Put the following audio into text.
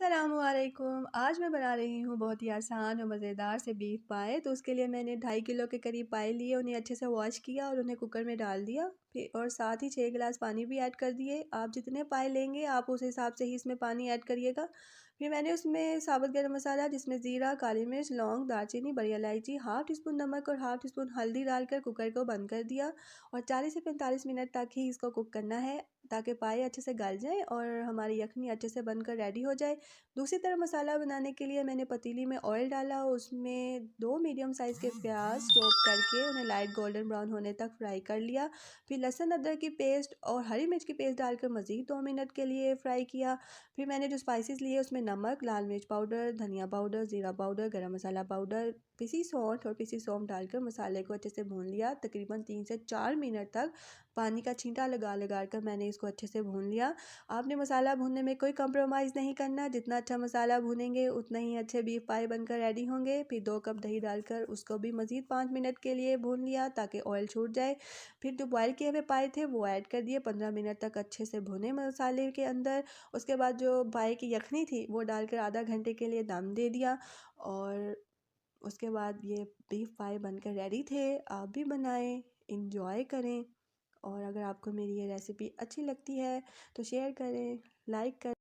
अस्सलामुअलैकुम। आज मैं बना रही हूँ बहुत ही आसान और मज़ेदार से बीफ पाए। तो उसके लिए मैंने 2.5 किलो के करीब पाए लिए, उन्हें अच्छे से वॉश किया और उन्हें कुकर में डाल दिया। फिर और साथ ही 6 गिलास पानी भी ऐड कर दिए। आप जितने पाए लेंगे आप उस हिसाब से ही इसमें पानी ऐड करिएगा। फिर मैंने उसमें साबुत गरम मसाला, जिसमें ज़ीरा, काली मिर्च, लौंग, दालचीनी, बड़ी इलायची, हाफ़ टी स्पून नमक और हाफ़ टी स्पून हल्दी डालकर कुकर को बंद कर दिया। और 40 से 45 मिनट तक ही इसको कुक करना है, ताकि पाए अच्छे से गल जाए और हमारी यखनी अच्छे से बनकर रेडी हो जाए। दूसरी तरफ मसाला बनाने के लिए मैंने पतीली में ऑयल डाला, उसमें 2 मीडियम साइज़ के प्याज चॉप करके उन्हें लाइट गोल्डन ब्राउन होने तक फ्राई कर लिया। फिर लहसुन अदरक की पेस्ट और हरी मिर्च की पेस्ट डालकर मज़ीद 2 मिनट के लिए फ्राई किया। फिर मैंने जो स्पाइसेस लिए उसमें नमक, लाल मिर्च पाउडर, धनिया पाउडर, ज़ीरा पाउडर, गरम मसाला पाउडर, पिसी सौंठ और पिसी सौंफ डालकर मसाले को अच्छे से भून लिया। तकरीबन 3 से 4 मिनट तक पानी का छींटा लगा लगा कर मैंने इसको अच्छे से भून लिया। आपने मसाला भूनने में कोई कंप्रोमाइज़ नहीं करना, जितना अच्छा मसाला भूनेंगे उतना ही अच्छे बीफ पाए बनकर रेडी होंगे। फिर 2 कप दही डालकर उसको भी मज़ीद 5 मिनट के लिए भून लिया, ताकि ऑयल छूट जाए। फिर जो बॉयल किए हुए पाए थे वो ऐड कर दिए, 15 मिनट तक अच्छे से भुने मसाले के अंदर। उसके बाद जो पाए की यखनी थी वो डालकर आधा घंटे के लिए दम दे दिया। और उसके बाद ये बीफ पाए बनकर रेडी थे। आप भी बनाएं, इंजॉय करें। और अगर आपको मेरी ये रेसिपी अच्छी लगती है तो शेयर करें, लाइक करें।